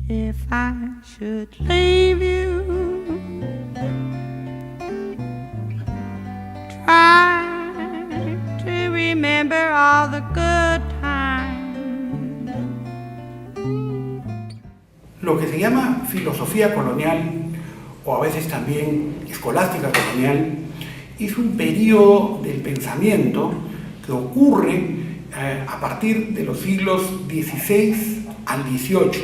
If I should leave you, try to remember all the good times. Lo que se llama filosofía colonial, o a veces también escolástica colonial, es un periodo del pensamiento que ocurre a partir de los siglos XVI al XVIII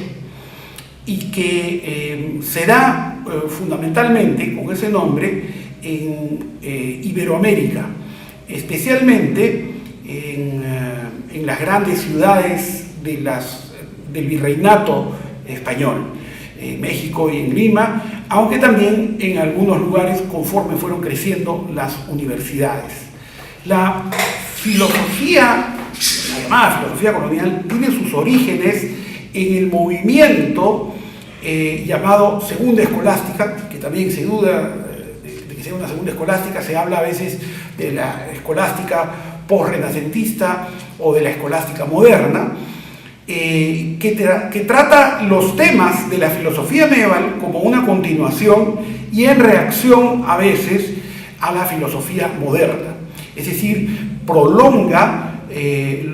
y que se da fundamentalmente con ese nombre en Iberoamérica, especialmente en las grandes ciudades del virreinato español, en México y en Lima, aunque también en algunos lugares conforme fueron creciendo las universidades. La filosofía, la llamada filosofía colonial, tiene sus orígenes en el movimiento llamado Segunda Escolástica, que también se duda de que sea una Segunda Escolástica. Se habla a veces de la escolástica posrenacentista o de la escolástica moderna, que trata los temas de la filosofía medieval como una continuación y en reacción a veces a la filosofía moderna. Es decir, prolonga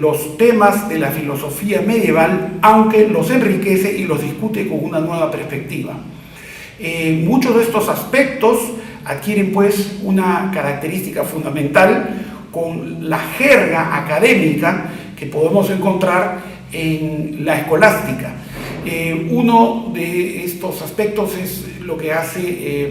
los temas de la filosofía medieval, aunque los enriquece y los discute con una nueva perspectiva. Muchos de estos aspectos adquieren pues una característica fundamental con la jerga académica que podemos encontrar en la escolástica. Uno de estos aspectos es lo que hace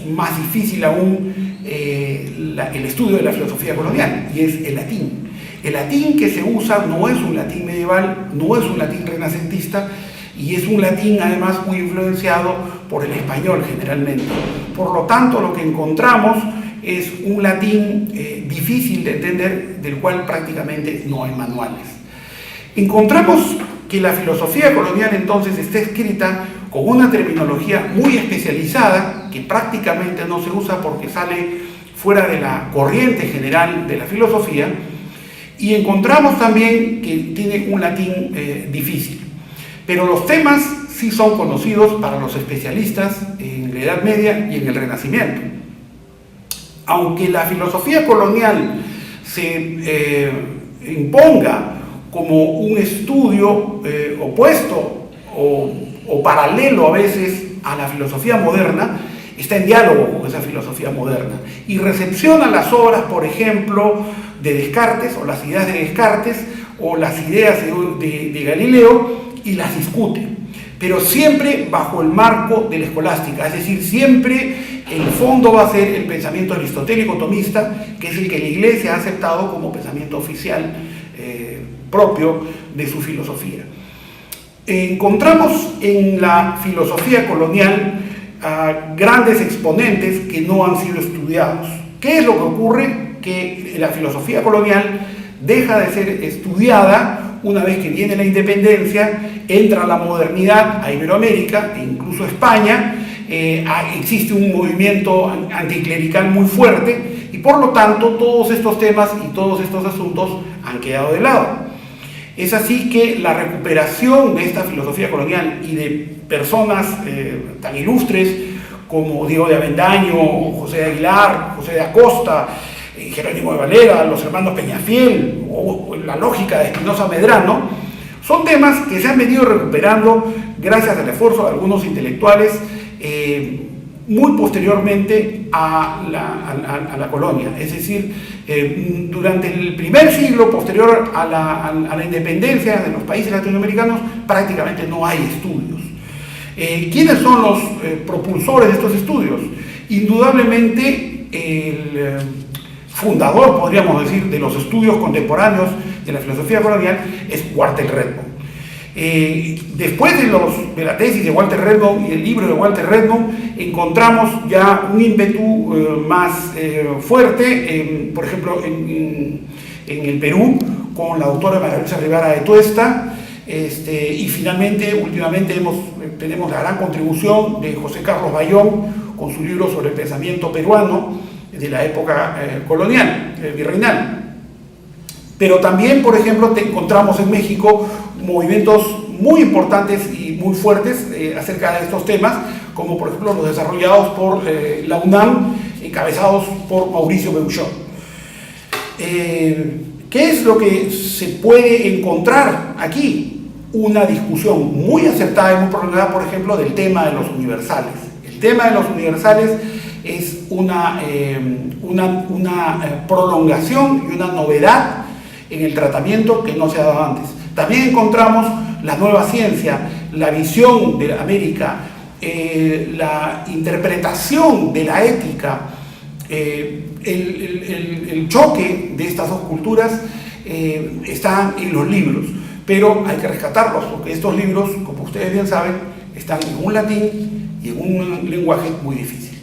más difícil aún el estudio de la filosofía colonial, y es el latín. El latín que se usa no es un latín medieval, no es un latín renacentista, y es un latín además muy influenciado por el español generalmente. Por lo tanto, lo que encontramos es un latín difícil de entender, del cual prácticamente no hay manuales. Encontramos que la filosofía colonial entonces está escrita con una terminología muy especializada que prácticamente no se usa porque sale fuera de la corriente general de la filosofía, y encontramos también que tiene un latín difícil. Pero los temas sí son conocidos para los especialistas en la Edad Media y en el Renacimiento. Aunque la filosofía colonial se imponga como un estudio opuesto o paralelo a veces a la filosofía moderna, está en diálogo con esa filosofía moderna y recepciona las obras, por ejemplo, de Descartes, o las ideas de Descartes, o las ideas de Galileo, y las discute, pero siempre bajo el marco de la escolástica, es decir, siempre el fondo va a ser el pensamiento aristotélico tomista, que es el que la Iglesia ha aceptado como pensamiento oficial propio de su filosofía. Encontramos en la filosofía colonial a grandes exponentes que no han sido estudiados. ¿Qué es lo que ocurre? Que la filosofía colonial deja de ser estudiada una vez que viene la independencia, entra la modernidad a Iberoamérica e incluso a España, existe un movimiento anticlerical muy fuerte y por lo tanto todos estos temas y todos estos asuntos han quedado de lado. Es así que la recuperación de esta filosofía colonial y de personas tan ilustres como Diego de Avendaño, José de Aguilar, José de Acosta, Jerónimo de Valera, los hermanos Peñafiel o la lógica de Espinosa Medrano, son temas que se han venido recuperando gracias al esfuerzo de algunos intelectuales muy posteriormente a la colonia. Es decir, durante el primer siglo posterior a la independencia de los países latinoamericanos prácticamente no hay estudios. ¿Quiénes son los propulsores de estos estudios? Indudablemente el fundador, podríamos decir, de los estudios contemporáneos de la filosofía colonial es Walter Redmond. Después de la tesis de Walter Redmond y el libro de Walter Redmond, encontramos ya un ímpetu más fuerte, por ejemplo, en el Perú, con la doctora María Luisa Rivera de Tuesta, y finalmente, últimamente, tenemos la gran contribución de José Carlos Bayón con su libro sobre el pensamiento peruano de la época colonial, virreinal. Pero también, por ejemplo, encontramos en México movimientos muy importantes y muy fuertes acerca de estos temas, como por ejemplo los desarrollados por la UNAM, encabezados por Mauricio Beuchot. ¿Qué es lo que se puede encontrar aquí? Una discusión muy acertada y muy prolongada, por ejemplo, del tema de los universales. El tema de los universales es una prolongación y una novedad en el tratamiento que no se ha dado antes. También encontramos la nueva ciencia, la visión de América, la interpretación de la ética, el choque de estas dos culturas está en los libros, pero hay que rescatarlos, porque estos libros, como ustedes bien saben, están en un latín y en un lenguaje muy difícil.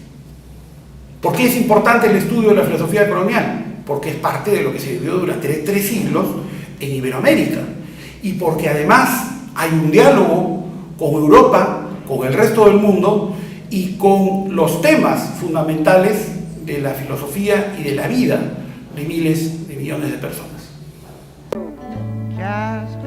¿Por qué es importante el estudio de la filosofía colonial? Porque es parte de lo que se vivió durante 3 siglos en Iberoamérica, y porque además hay un diálogo con Europa, con el resto del mundo y con los temas fundamentales de la filosofía y de la vida de miles de millones de personas. Just